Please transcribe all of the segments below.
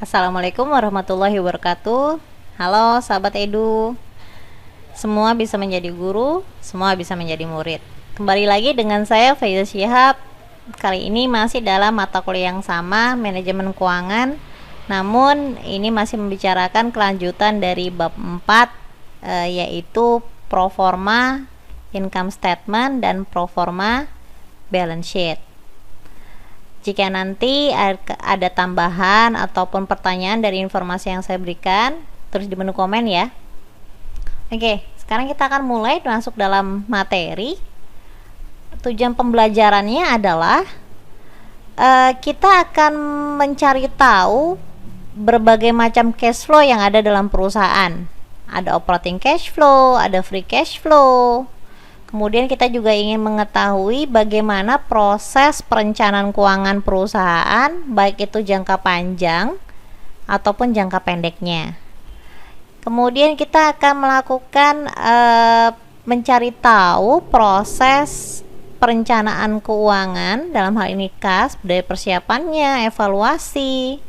Assalamualaikum warahmatullahi wabarakatuh. Halo sahabat Edu. Semua bisa menjadi guru, semua bisa menjadi murid. Kembali lagi dengan saya Faiza Shihab. Kali ini masih dalam mata kuliah yang sama, manajemen keuangan. Namun ini masih membicarakan kelanjutan dari bab 4 yaitu proforma income statement dan proforma balance sheet. Jika nanti ada tambahan ataupun pertanyaan dari informasi yang saya berikan, tulis di menu komen ya. Oke, sekarang kita akan mulai masuk dalam materi. Tujuan pembelajarannya adalah kita akan mencari tahu berbagai macam cash flow yang ada dalam perusahaan. Ada operating cash flow, ada free cash flow. Kemudian kita juga ingin mengetahui bagaimana proses perencanaan keuangan perusahaan, baik itu jangka panjang ataupun jangka pendeknya. Kemudian kita akan melakukan mencari tahu proses perencanaan keuangan, dalam hal ini kas, dari persiapannya, evaluasi.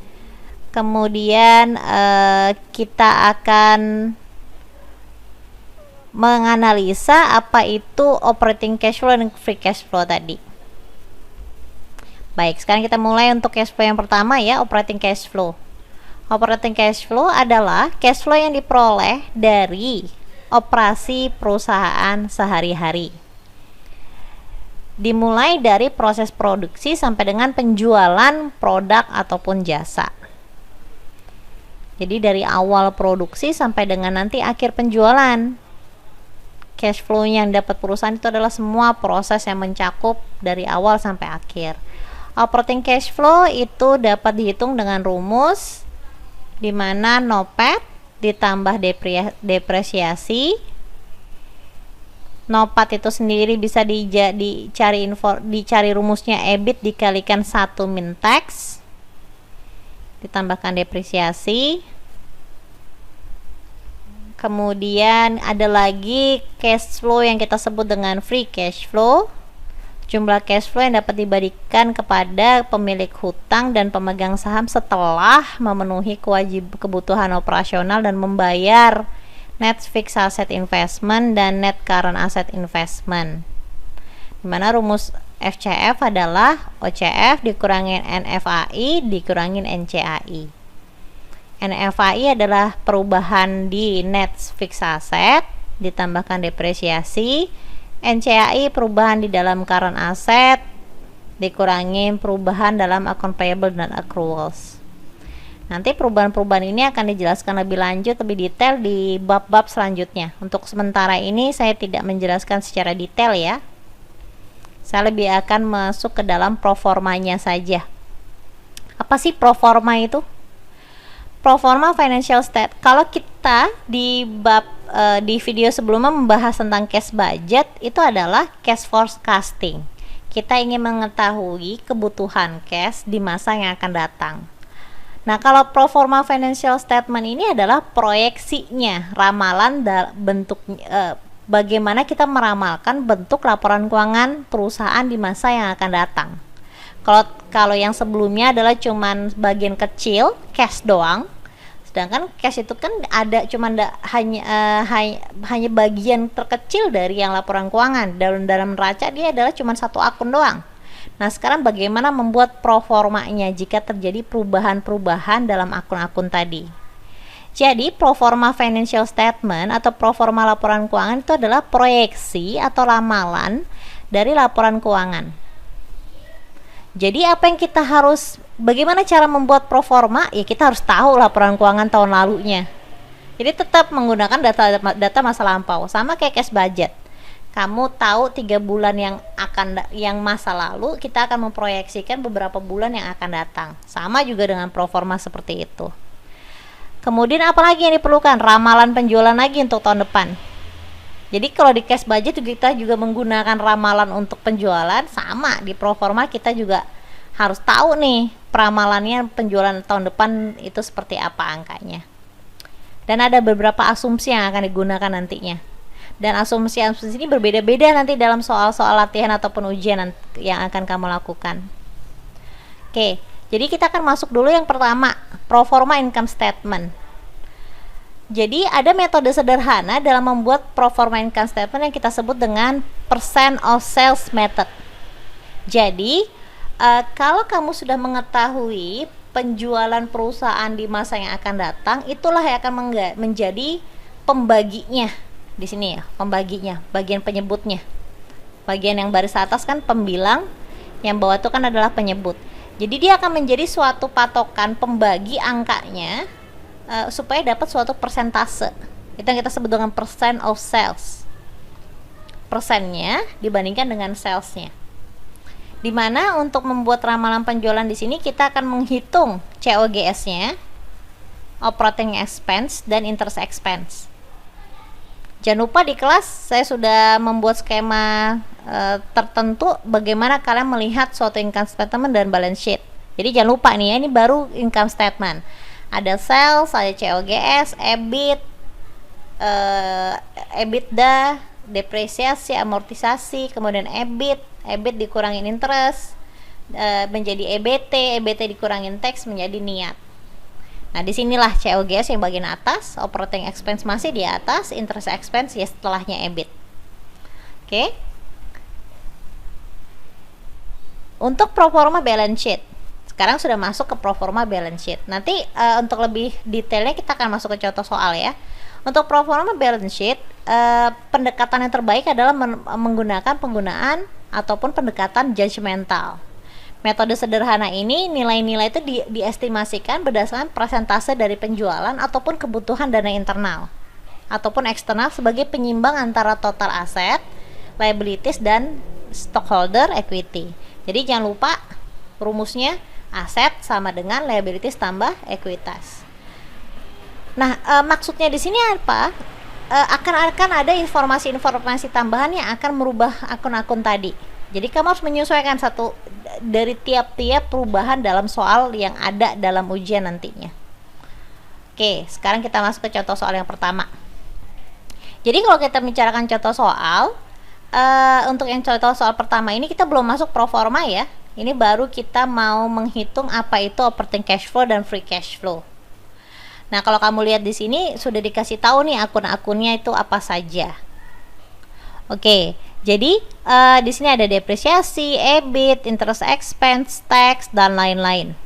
Kemudian kita akan menganalisa apa itu operating cash flow dan free cash flow tadi. Baik, sekarang kita mulai untuk cash flow yang pertama ya, operating cash flow. Operating cash flow adalah cash flow yang diperoleh dari operasi perusahaan sehari-hari. Dimulai dari proses produksi sampai dengan penjualan produk ataupun jasa. Jadi dari awal produksi sampai dengan nanti akhir penjualan. Cash flow yang dapat perusahaan itu adalah semua proses yang mencakup dari awal sampai akhir. Operating cash flow itu dapat dihitung dengan rumus di mana NOPAT ditambah depresiasi. NOPAT itu sendiri bisa dicari rumusnya EBIT dikalikan 1 min tax ditambahkan depresiasi. Kemudian ada lagi cash flow yang kita sebut dengan free cash flow. Jumlah cash flow yang dapat diberikan kepada pemilik hutang dan pemegang saham setelah memenuhi kebutuhan operasional dan membayar net fixed asset investment dan net current asset investment. Dimana rumus FCF adalah OCF dikurangin NFAI dikurangin NCAI. NFAI adalah perubahan di net fixed asset ditambahkan depresiasi. NCAI perubahan di dalam current asset dikurangi perubahan dalam account payable dan accruals. Nanti perubahan-perubahan ini akan dijelaskan lebih lanjut, lebih detail di bab-bab selanjutnya. Untuk sementara ini saya tidak menjelaskan secara detail ya. Saya lebih akan masuk ke dalam proformanya saja. Apa sih proforma itu? Proforma financial state. Kalau kita di bab di video sebelumnya membahas tentang cash budget, itu adalah cash forecasting. Kita ingin mengetahui kebutuhan cash di masa yang akan datang. Nah, kalau proforma financial statement ini adalah proyeksinya, ramalan bentuk bagaimana kita meramalkan bentuk laporan keuangan perusahaan di masa yang akan datang. Kalau yang sebelumnya adalah cuman bagian kecil cash doang, sedangkan cash itu kan ada hanya bagian terkecil dari yang laporan keuangan. Dalam neraca dia adalah cuma satu akun doang. Nah, sekarang bagaimana membuat proformanya jika terjadi perubahan-perubahan dalam akun-akun tadi. Jadi proforma financial statement atau proforma laporan keuangan itu adalah proyeksi atau ramalan dari laporan keuangan. Jadi bagaimana cara membuat proforma? Ya kita harus tahu laporan keuangan tahun lalunya. Jadi tetap menggunakan data masa lampau, sama kayak cash budget. Kamu tahu 3 bulan yang masa lalu, kita akan memproyeksikan beberapa bulan yang akan datang. Sama juga dengan proforma seperti itu. Kemudian apalagi yang diperlukan? Ramalan penjualan lagi untuk tahun depan. Jadi kalau di cash budget kita juga menggunakan ramalan untuk penjualan, sama di proforma kita juga harus tahu nih peramalannya penjualan tahun depan itu seperti apa angkanya. Dan ada beberapa asumsi yang akan digunakan nantinya. Dan asumsi-asumsi ini berbeda-beda nanti dalam soal-soal latihan ataupun ujian yang akan kamu lakukan. Oke, jadi kita akan masuk dulu yang pertama, pro forma income statement. Jadi ada metode sederhana dalam membuat pro forma income statement yang kita sebut dengan percent of sales method. Jadi kalau kamu sudah mengetahui penjualan perusahaan di masa yang akan datang, itulah yang akan menjadi pembaginya di sini ya, pembaginya, bagian penyebutnya. Bagian yang baris atas kan pembilang, yang bawah itu kan adalah penyebut. Jadi dia akan menjadi suatu patokan pembagi angkanya supaya dapat suatu persentase. Itu yang kita sebut dengan percent of sales. Persennya dibandingkan dengan salesnya. Dimana untuk membuat ramalan penjualan di sini kita akan menghitung COGS-nya, operating expense dan interest expense. Jangan lupa di kelas saya sudah membuat skema tertentu bagaimana kalian melihat suatu income statement dan balance sheet. Jadi jangan lupa nih ya, ini baru income statement. Ada sales, ada COGS, EBIT, EBITDA, depresiasi, amortisasi, kemudian EBIT dikurangin interest menjadi EBT dikurangin tax menjadi niat. Nah, disinilah COGS yang bagian atas, operating expense masih di atas, interest expense ya setelahnya EBIT. Oke. Untuk pro forma balance sheet. Sekarang sudah masuk ke pro forma balance sheet. Nanti untuk lebih detailnya kita akan masuk ke contoh soal ya. Untuk pro forma balance sheet, pendekatan yang terbaik adalah menggunakan penggunaan ataupun pendekatan judgmental. Metode sederhana ini nilai-nilai itu diestimasikan berdasarkan persentase dari penjualan ataupun kebutuhan dana internal ataupun eksternal sebagai penyimbang antara total aset, liabilities dan stockholder equity. Jadi jangan lupa rumusnya aset sama dengan liabilities tambah ekuitas. Nah, maksudnya di sini apa? Akan ada informasi-informasi tambahan yang akan merubah akun-akun tadi. Jadi kamu harus menyesuaikan satu dari tiap-tiap perubahan dalam soal yang ada dalam ujian nantinya. Oke, sekarang kita masuk ke contoh soal yang pertama. Jadi kalau kita bicarakan contoh soal, untuk yang contoh soal pertama ini kita belum masuk pro forma ya. Ini baru kita mau menghitung apa itu operating cash flow dan free cash flow. Nah, kalau kamu lihat di sini sudah dikasih tahu nih akun-akunnya itu apa saja. Oke, jadi di sini ada depresiasi, EBIT, interest expense, tax dan lain-lain.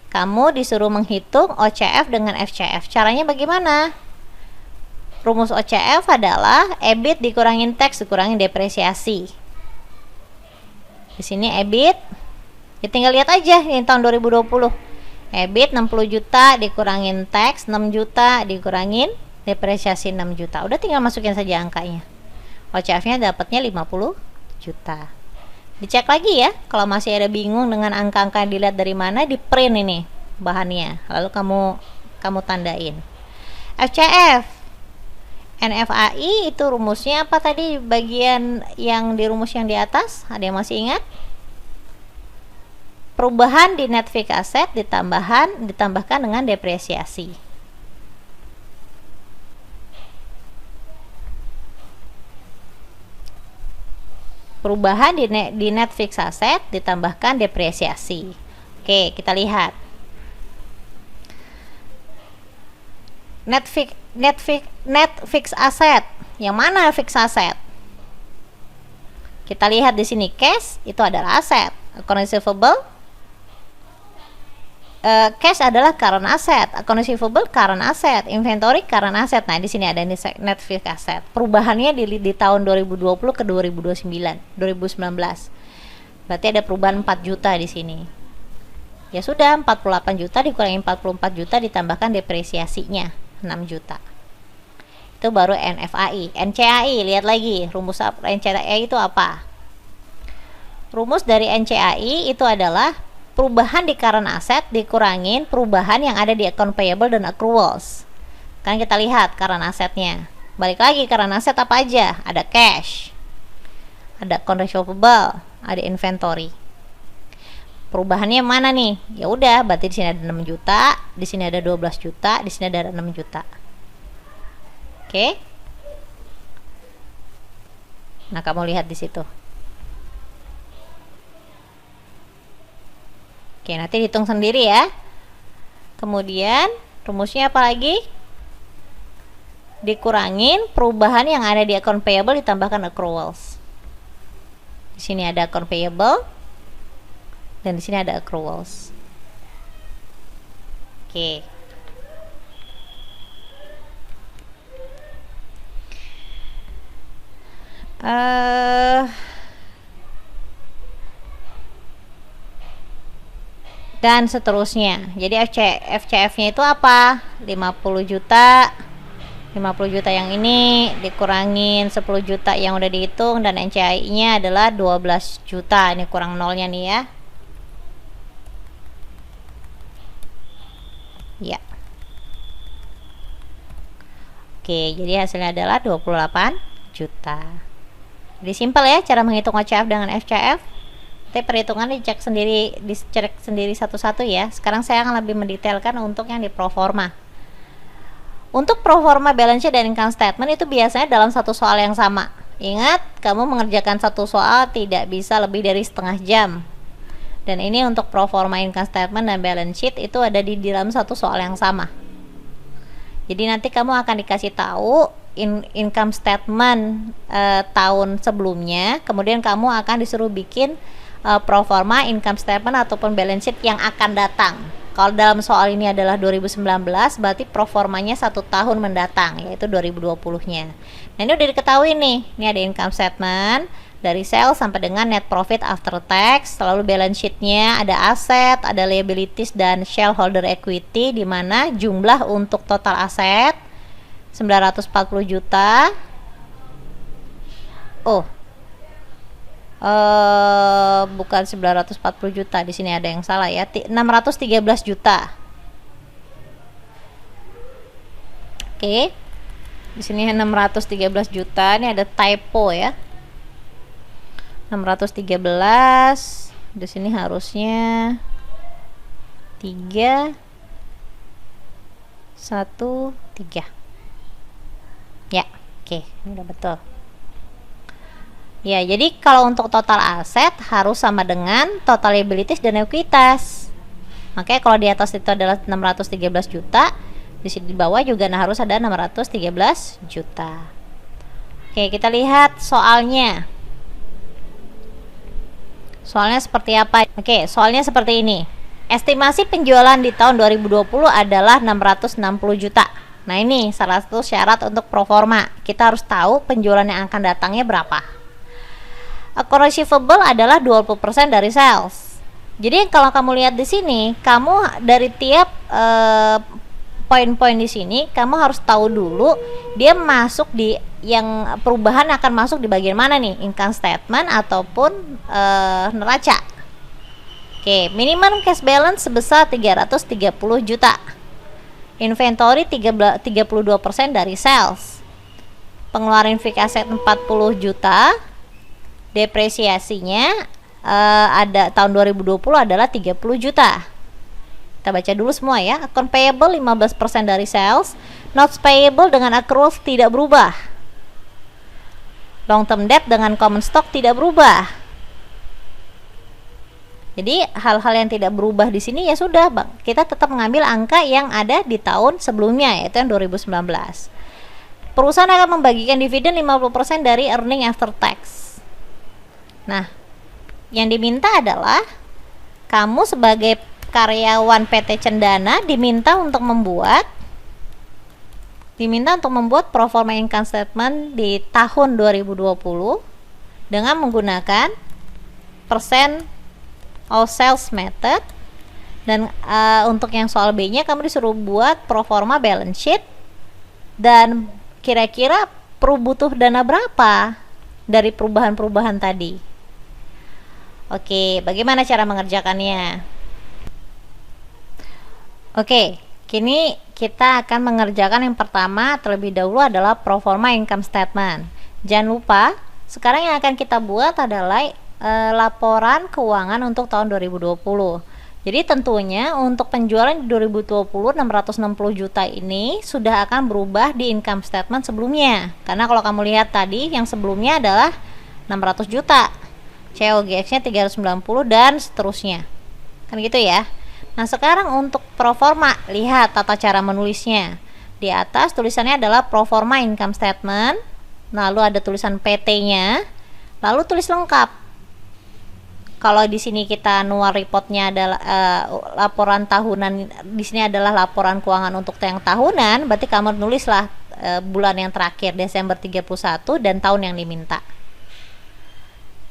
Kamu disuruh menghitung OCF dengan FCF. Caranya bagaimana? Rumus OCF adalah EBIT dikurangin tax dikurangin depresiasi. Di sini EBIT, ya tinggal lihat aja ini tahun 2020. EBIT 60 juta dikurangin tax 6 juta dikurangin depresiasi 6 juta. Udah tinggal masukin saja angkanya. OCF-nya dapatnya 50 juta. Dicek lagi ya, kalau masih ada bingung dengan angka-angka yang dilihat dari mana, di print ini bahannya. Lalu kamu tandain. FCF, NFAI itu rumusnya apa tadi bagian yang di rumus yang di atas? Ada yang masih ingat? Perubahan di net fixed asset ditambahkan dengan depresiasi. Perubahan di net fixed asset ditambahkan depresiasi. Oke, kita lihat. Net fixed asset. Yang mana fixed asset? Kita lihat di sini cash itu adalah aset. Account receivable, cash adalah current asset, account receivable current asset, inventory current asset. Nah, di sini ada net fixed asset. Perubahannya di tahun 2020 ke 2019. Berarti ada perubahan 4 juta di sini. Ya sudah, 48 juta dikurangi 44 juta ditambahkan depresiasinya 6 juta. Itu baru NFAI. NCAI, lihat lagi rumus NCAI itu apa? Rumus dari NCAI itu adalah perubahan di current asset dikurangin perubahan yang ada di account payable dan accruals. Kan kita lihat current assetnya. Balik lagi, current asset apa aja? Ada cash, ada account receivable, ada inventory. Perubahannya mana nih? Ya udah, berarti di sini ada 6 juta, di sini ada 12 juta, di sini ada 6 juta. Oke. Nah, kamu lihat di situ. Oke, nanti hitung sendiri ya. Kemudian rumusnya apa lagi? Dikurangin perubahan yang ada di account payable ditambahkan accruals. Di sini ada account payable dan di sini ada accruals. Oke. Dan seterusnya. Jadi FCF-nya itu apa? 50 juta. 50 juta yang ini dikurangin 10 juta yang udah dihitung, dan NCI-nya adalah 12 juta. Ini kurang nolnya nih ya. Ya. Oke, jadi hasilnya adalah 28 juta. Jadi simpel ya cara menghitung OCF dengan FCF. Nanti perhitungan dicek sendiri satu-satu ya. Sekarang saya akan lebih mendetailkan untuk yang di proforma. Untuk proforma balance sheet dan income statement itu biasanya dalam satu soal yang sama. Ingat, kamu mengerjakan satu soal tidak bisa lebih dari setengah jam. Dan ini untuk proforma income statement dan balance sheet itu ada di dalam satu soal yang sama. Jadi nanti kamu akan dikasih tahu income statement tahun sebelumnya, kemudian kamu akan disuruh bikin proforma income statement ataupun balance sheet yang akan datang. Kalau dalam soal ini adalah 2019, berarti proformanya 1 tahun mendatang, yaitu 2020-nya. Nah, ini udah diketahui nih. Ini ada income statement dari sales sampai dengan net profit after tax, lalu balance sheet-nya ada aset, ada liabilities dan shareholder equity, di mana jumlah untuk total aset 940 juta. Bukan 940 juta, di sini ada yang salah ya. 613 juta. Oke. Di sini 613 juta, ini ada typo ya. 613. Di sini harusnya 3 1 3. Ya, oke, ini udah betul. Ya, jadi kalau untuk total aset harus sama dengan total liabilities dan ekuitas. Makanya kalau di atas itu adalah 613 juta, di sini di bawah juga harus ada 613 juta. Oke, kita lihat soalnya. Soalnya seperti apa? Oke, soalnya seperti ini. Estimasi penjualan di tahun 2020 adalah 660 juta. Nah, ini salah satu syarat untuk proforma. Kita harus tahu penjualan yang akan datangnya berapa. Account receivable adalah 20% dari sales. Jadi kalau kamu lihat di sini, kamu dari tiap poin-poin di sini, kamu harus tahu dulu dia masuk di yang perubahan akan masuk di bagian mana nih, income statement ataupun neraca. Oke, minimum cash balance sebesar 330 juta. Inventory 32% dari sales. Pengeluaran fixed asset 40 juta. Depresiasinya ada tahun 2020 adalah 30 juta. Kita baca dulu semua ya. Account payable 15% dari sales. Notes payable dengan accruals tidak berubah. Long term debt dengan common stock tidak berubah. Jadi hal-hal yang tidak berubah di sini ya sudah, Bang. Kita tetap mengambil angka yang ada di tahun sebelumnya, yaitu yang 2019. Perusahaan akan membagikan dividen 50% dari earning after tax. Nah, yang diminta adalah kamu sebagai karyawan PT Cendana diminta untuk membuat proforma income statement di tahun 2020 dengan menggunakan percent of sales method, dan untuk yang soal B-nya kamu disuruh buat proforma balance sheet dan kira-kira perlu butuh dana berapa dari perubahan-perubahan tadi. Oke, bagaimana cara mengerjakannya? Oke, kini kita akan mengerjakan yang pertama terlebih dahulu adalah proforma income statement. Jangan lupa, sekarang yang akan kita buat adalah laporan keuangan untuk tahun 2020. Jadi tentunya untuk penjualan di 2020 660 juta ini sudah akan berubah di income statement sebelumnya. Karena kalau kamu lihat tadi yang sebelumnya adalah 600 juta. COGX-nya 390 dan seterusnya. Kan gitu ya. Nah, sekarang untuk proforma, lihat tata cara menulisnya. Di atas tulisannya adalah proforma income statement, lalu ada tulisan PT-nya, lalu tulis lengkap. Kalau di sini kita annual reportnya adalah laporan tahunan, di sini adalah laporan keuangan untuk yang tahunan, berarti kamu nulislah bulan yang terakhir Desember 31 dan tahun yang diminta.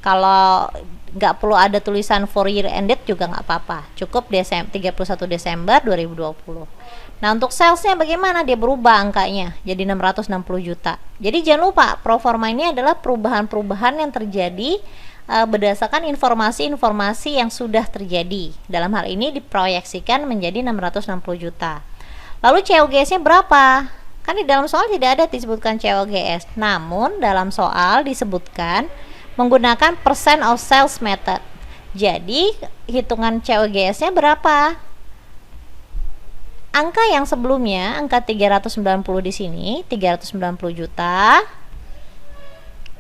Kalau nggak perlu ada tulisan for year ended juga nggak apa-apa, cukup 31 Desember 2020. Nah, untuk salesnya bagaimana? Dia berubah angkanya jadi 660 juta. Jadi jangan lupa, proforma ini adalah perubahan-perubahan yang terjadi berdasarkan informasi-informasi yang sudah terjadi. Dalam hal ini diproyeksikan menjadi 660 juta. Lalu COGS-nya berapa? Kan di dalam soal tidak ada disebutkan COGS, namun dalam soal disebutkan menggunakan percent of sales method. Jadi hitungan COGS-nya berapa? Angka yang sebelumnya, angka 390 di sini, 390 juta.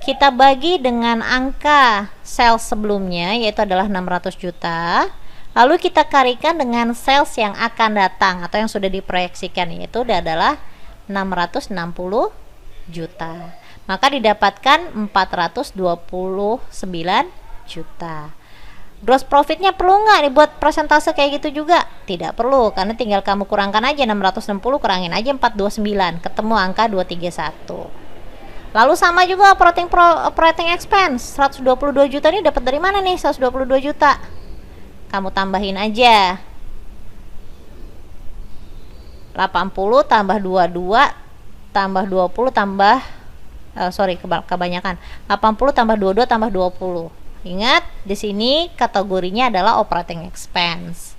Kita bagi dengan angka sales sebelumnya, yaitu adalah 600 juta. Lalu kita kalikan dengan sales yang akan datang atau yang sudah diproyeksikan, yaitu adalah 660 juta. Maka didapatkan 429 juta. Gross profitnya perlu nggak dibuat persentase kayak gitu juga? Tidak perlu, karena tinggal kamu kurangkan aja 660, kurangin aja 429, ketemu angka 231. Lalu sama juga operating expense, 122 juta ini dapat dari mana nih 122 juta? Kamu tambahin aja 80 tambah 22 tambah 20 tambah kebanyakan. 80 tambah 22 tambah 20. Ingat, di sini kategorinya adalah operating expense.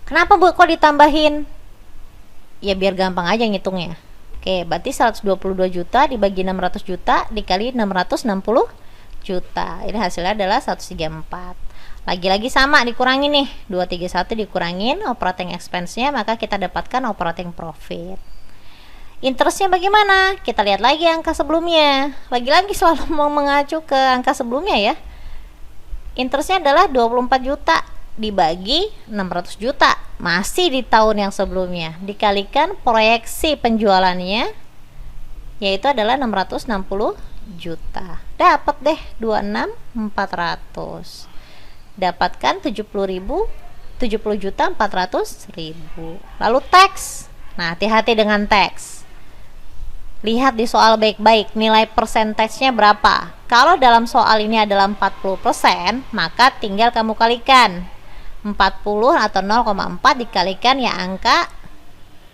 Kenapa Bu kok ditambahin? Ya biar gampang aja ngitungnya. Oke, berarti 122 juta dibagi 600 juta dikali 660 juta. Ini hasilnya adalah 134. Lagi-lagi sama dikurangin nih, 231 dikurangin operating expense-nya, maka kita dapatkan operating profit. Interestnya bagaimana? Kita lihat lagi angka sebelumnya. Lagi-lagi selalu mau mengacu ke angka sebelumnya ya. Interestnya adalah 24 juta dibagi 600 juta, masih di tahun yang sebelumnya, dikalikan proyeksi penjualannya, yaitu adalah 660 juta. Dapat deh 26.400. Dapatkan 70 juta 400.000. Lalu tax. Nah, hati-hati dengan tax. Lihat di soal baik-baik, nilai persentasenya berapa. Kalau dalam soal ini adalah 40%, maka tinggal kamu kalikan 40 atau 0,4 dikalikan ya angka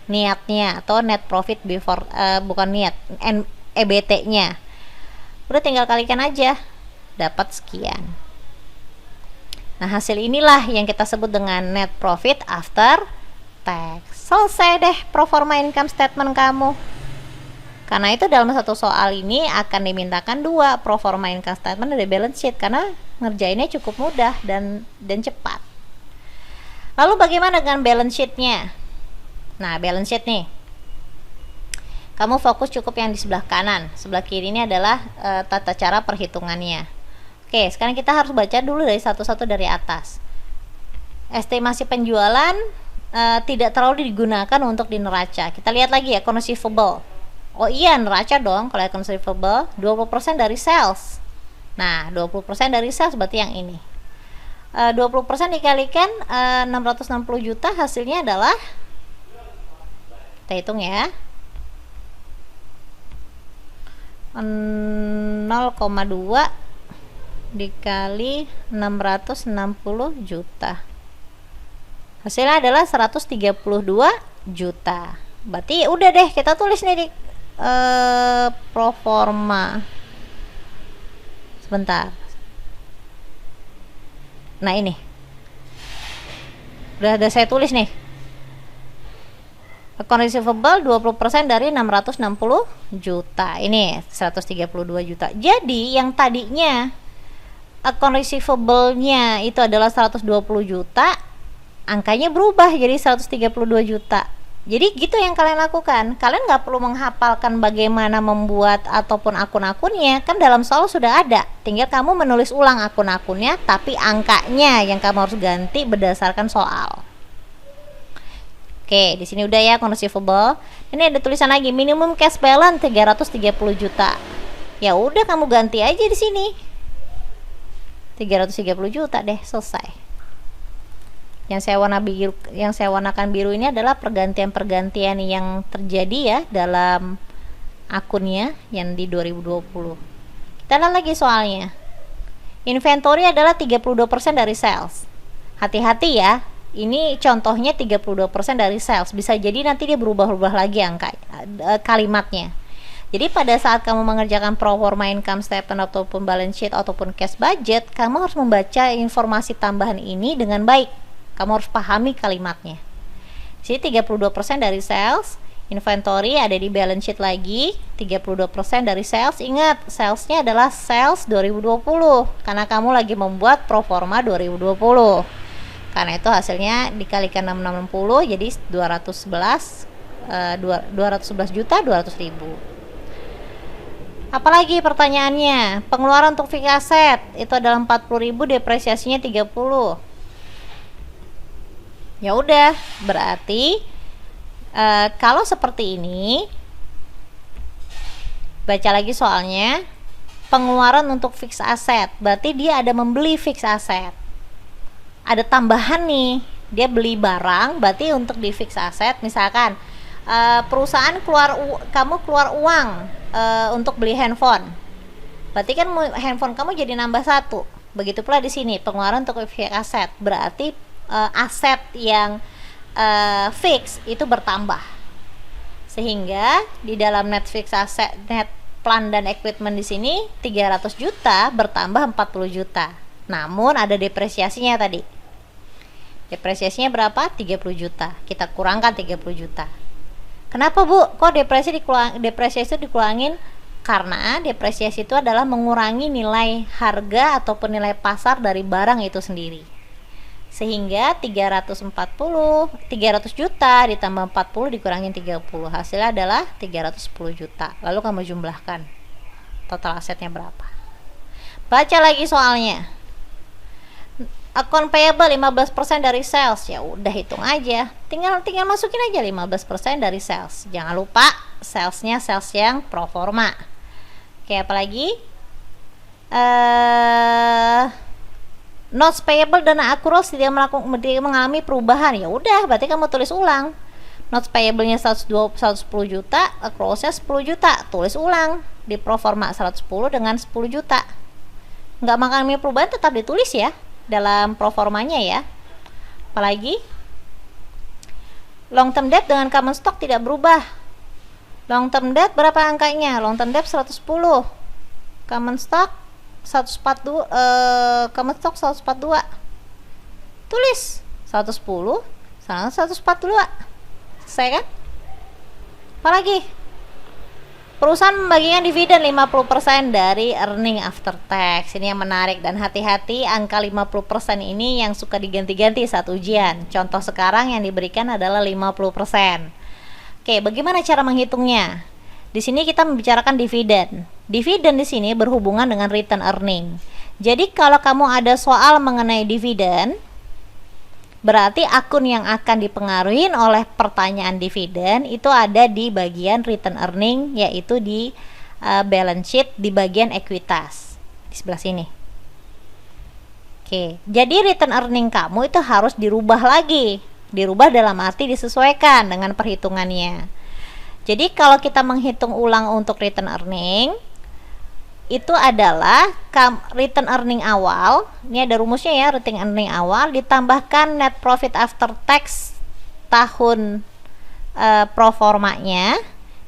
niatnya atau net profit before, bukan niat, EBT-nya. Udah tinggal kalikan aja, dapat sekian. Nah, hasil inilah yang kita sebut dengan net profit after tax. Selesai deh proforma income statement kamu. Karena itu dalam satu soal ini akan dimintakan 2 proforma income statement dari balance sheet, karena ngerjainnya cukup mudah dan cepat. Lalu bagaimana dengan balance sheet-nya? Nah, balance sheet nih, kamu fokus cukup yang di sebelah kanan. Sebelah kiri ini adalah tata cara perhitungannya. Oke, sekarang kita harus baca dulu dari satu-satu dari atas. Estimasi penjualan tidak terlalu digunakan untuk di neraca. Kita lihat lagi ya, accounts receivable. Oh iya, neraca dong. Kalau accounts receivable 20% dari sales. Nah, 20% dari sales berarti yang ini. 20% dikalikan 660 juta, hasilnya adalah, kita hitung ya, 0,2 dikali 660 juta, hasilnya adalah 132 juta. Berarti udah deh, kita tulis nih di proforma. Sebentar. Nah, ini udah ada saya tulis nih, account receivable 20% dari 660 juta, ini 132 juta. Jadi yang tadinya account receivable-nya itu adalah 120 juta, angkanya berubah jadi 132 juta. Jadi gitu yang kalian lakukan. Kalian nggak perlu menghafalkan bagaimana membuat ataupun akun-akunnya, kan dalam soal sudah ada. Tinggal kamu menulis ulang akun-akunnya, tapi angkanya yang kamu harus ganti berdasarkan soal. Oke, di sini udah ya accounts receivable. Ini ada tulisan lagi minimum cash balance 330 juta. Ya udah kamu ganti aja di sini. 330 juta deh, selesai. Yang saya warnakan biru ini adalah pergantian-pergantian yang terjadi ya dalam akunnya yang di 2020. Kita lihat lagi soalnya. Inventory adalah 32% dari sales. Hati-hati ya. Ini contohnya 32% dari sales. Bisa jadi nanti dia berubah-ubah lagi angka kalimatnya. Jadi pada saat kamu mengerjakan pro forma income statement ataupun balance sheet ataupun cash budget, kamu harus membaca informasi tambahan ini dengan baik. Kamu harus pahami kalimatnya. Jadi 32% dari sales, inventory ada di balance sheet lagi, 32% dari sales. Ingat, salesnya adalah sales 2020 karena kamu lagi membuat pro forma 2020. Karena itu hasilnya dikalikan 660 jadi 211 juta 200 ribu. Apalagi pertanyaannya, pengeluaran untuk fixed asset itu adalah 40.000, depresiasinya 30. Ya udah, berarti kalau seperti ini, baca lagi soalnya, pengeluaran untuk fixed asset, berarti dia ada membeli fixed asset. Ada tambahan nih, dia beli barang, berarti untuk di fixed asset, misalkan perusahaan kamu keluar uang untuk beli handphone, berarti kan handphone kamu jadi nambah 1. Begitu pula di sini pengeluaran untuk fixed asset, berarti aset yang fix itu bertambah, sehingga di dalam net fixed asset, net plan dan equipment di sini 300 juta bertambah 40 juta. Namun ada depresiasinya tadi. Depresiasinya berapa? 30 juta. Kita kurangkan 30 juta. Kenapa Bu? Kok depresiasi itu dikurangin? Karena depresiasi itu adalah mengurangi nilai harga ataupun nilai pasar dari barang itu sendiri. Sehingga 300 juta ditambah 40 dikurangin 30, hasilnya adalah 310 juta. Lalu kamu jumlahkan total asetnya berapa. Baca lagi soalnya. Account payable 15% dari sales. Ya udah hitung aja. Tinggal masukin aja 15% dari sales. Jangan lupa salesnya sales yang pro forma. Oke, apalagi? Notes payable dan accruals tidak mengalami perubahan. Ya udah, berarti kamu tulis ulang. Notes payable-nya 110 juta, accruals-nya 10 juta. Tulis ulang di pro forma 110 dengan 10 juta. Nggak mengalami perubahan, tetap ditulis ya dalam pro formanya ya. Apalagi? Long term debt dengan common stock tidak berubah. Long term debt berapa angkanya? Long term debt 110. Common stock 142, common stock 142. Tulis 110 sama 142. Selesai kan? Apalagi? Perusahaan membagikan dividen 50% dari earning after tax. Ini yang menarik, dan hati-hati angka 50% ini yang suka diganti-ganti saat ujian. Contoh sekarang yang diberikan adalah 50%. Oke, bagaimana cara menghitungnya? Di sini kita membicarakan dividen. Dividen di sini berhubungan dengan return earning. Jadi kalau kamu ada soal mengenai dividen, berarti akun yang akan dipengaruhi oleh pertanyaan dividen itu ada di bagian return earning, yaitu di balance sheet di bagian ekuitas di sebelah sini. Oke, jadi return earning kamu itu harus dirubah lagi. Dirubah dalam arti disesuaikan dengan perhitungannya. Jadi kalau kita menghitung ulang untuk return earning, itu adalah return earning awal. Ini ada rumusnya ya, return earning awal ditambahkan net profit after tax tahun pro formanya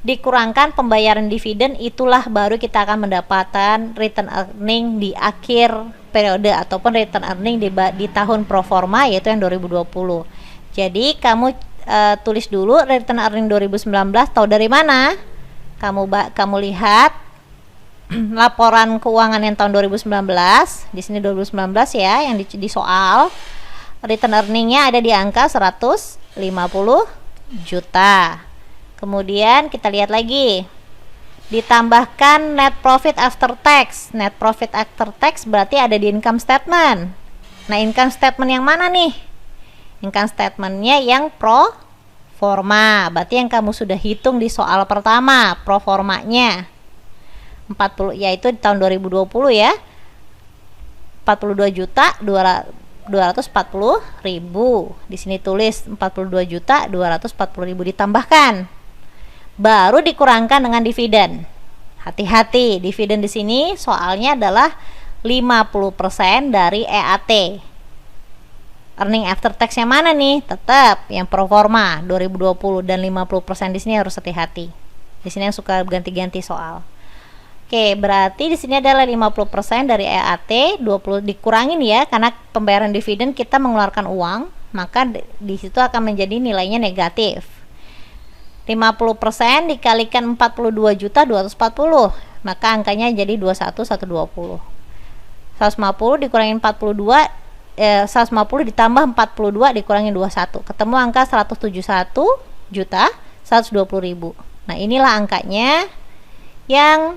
dikurangkan pembayaran dividen, itulah baru kita akan mendapatkan return earning di akhir periode ataupun return earning di tahun pro forma, yaitu yang 2020. Jadi kamu tulis dulu return earning 2019. Tahu dari mana? Kamu lihat laporan keuangan yang tahun 2019. Di sini 2019 ya, yang di soal return earningnya ada di angka 155 juta. Kemudian kita lihat lagi, ditambahkan net profit after tax. Net profit after tax berarti ada di income statement. Nah, income statement yang mana nih? Income statementnya yang pro forma, berarti yang kamu sudah hitung di soal pertama, pro formanya 40, yaitu di tahun 2020 ya, 42 juta 240 ribu. Di sini tulis 42 juta 240 ribu ditambahkan, baru dikurangkan dengan dividen. Hati-hati, dividen di sini soalnya adalah 50% dari EAT. Earning after tax yang mana nih? Tetap yang pro forma 2020, dan 50% di sini harus hati-hati. Di sini yang suka ganti-ganti soal. Oke, berarti di sini adalah 50% dari EAT, 20 dikurangin ya, karena pembayaran dividen kita mengeluarkan uang, maka di situ akan menjadi nilainya negatif. 50% dikalikan 42 juta 240, maka angkanya jadi 21.120. 150 dikurangin 42, 150 ditambah 42 dikurangi 21, ketemu angka 171 juta 120 ribu. Nah, inilah angkanya yang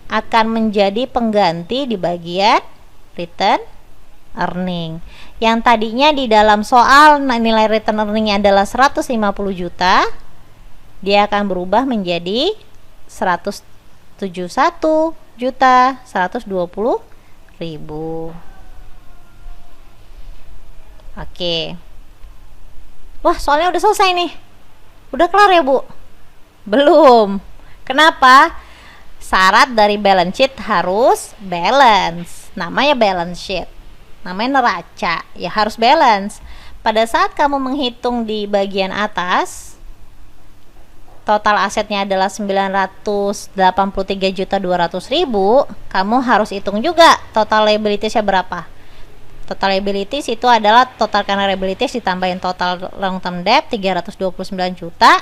akan menjadi pengganti di bagian return earning. Yang tadinya di dalam soal nilai return earningnya adalah 150 juta, dia akan berubah menjadi 171 juta 120 ribu. Oke. Wah, soalnya udah selesai nih. Udah kelar ya, Bu? Belum. Kenapa? Syarat dari balance sheet harus balance. Namanya balance sheet. Namanya neraca, ya harus balance. Pada saat kamu menghitung di bagian atas, total asetnya adalah 983 juta 200 ribu, kamu harus hitung juga total liabilitiesnya berapa. Total liabilities itu adalah total current liabilities ditambahin total long term debt 329 juta.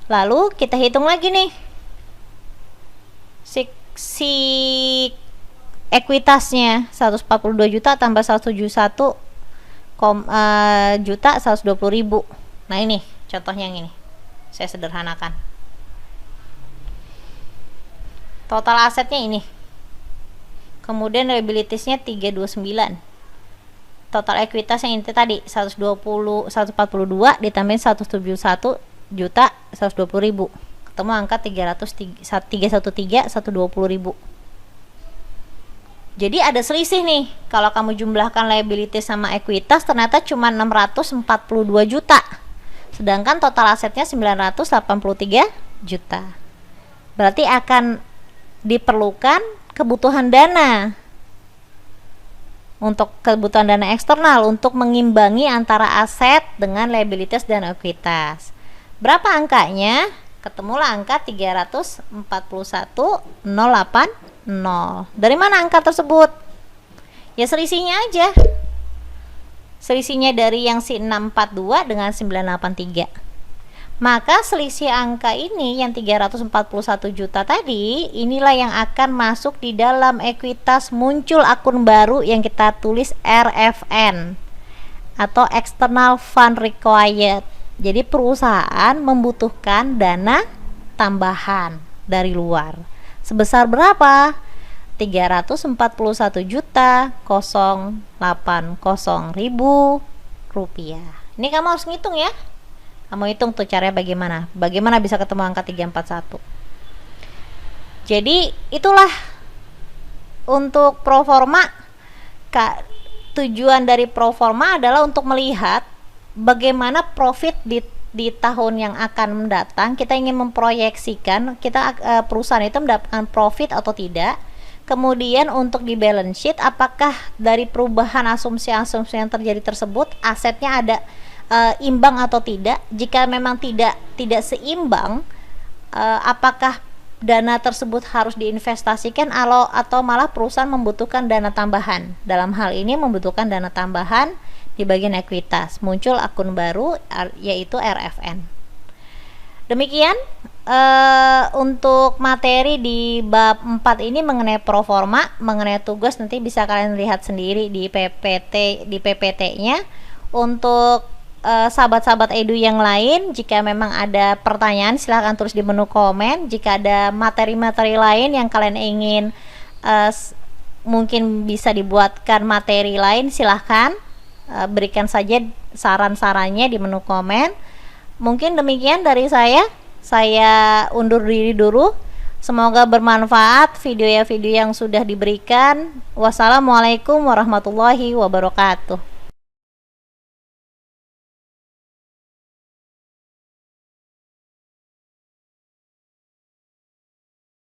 Lalu kita hitung lagi nih si ekuitasnya 142 juta tambah 171 juta 120 ribu. Nah, ini contohnya yang ini, saya sederhanakan. Total asetnya ini, kemudian liabilitiesnya 329, total ekuitas yang ini tadi 142 ditambahin 171 juta 120 ribu, ketemu angka 313 120 ribu. Jadi ada selisih nih, kalau kamu jumlahkan liabilities sama ekuitas ternyata cuma 642 juta, sedangkan total asetnya 983 juta. Berarti akan diperlukan kebutuhan dana, untuk kebutuhan dana eksternal untuk mengimbangi antara aset dengan liabilities dan ekuitas. Berapa angkanya? Ketemulah angka 341.080. Dari mana angka tersebut? Ya selisihnya aja. Selisihnya dari yang si 642 dengan 983. Maka selisih angka ini yang 341 juta tadi, inilah yang akan masuk di dalam ekuitas muncul akun baru yang kita tulis RFN atau External Fund Required. Jadi perusahaan membutuhkan dana tambahan dari luar. Sebesar berapa? 341 juta 080 ribu rupiah. Ini kamu harus ngitung ya. Kamu hitung tuh caranya bagaimana. Bagaimana bisa ketemu angka 341. Jadi itulah untuk proforma. Tujuan dari proforma adalah untuk melihat bagaimana profit di tahun yang akan mendatang. Kita ingin memproyeksikan perusahaan itu mendapatkan profit atau tidak. Kemudian untuk di balance sheet, apakah dari perubahan asumsi-asumsi yang terjadi tersebut asetnya ada imbang atau tidak. Jika memang tidak seimbang, apakah dana tersebut harus diinvestasikan atau malah perusahaan membutuhkan dana tambahan. Dalam hal ini membutuhkan dana tambahan di bagian ekuitas, muncul akun baru yaitu RFN. Demikian untuk materi di bab 4 ini mengenai proforma, mengenai tugas nanti bisa kalian lihat sendiri di PPT-nya. Untuk sahabat-sahabat edu yang lain, jika memang ada pertanyaan silahkan tulis di menu komen. Jika ada materi-materi lain yang kalian ingin mungkin bisa dibuatkan materi lain, silahkan berikan saja saran-sarannya di menu komen. Mungkin demikian dari saya undur diri dulu. Semoga bermanfaat video yang sudah diberikan. Wassalamualaikum warahmatullahi wabarakatuh.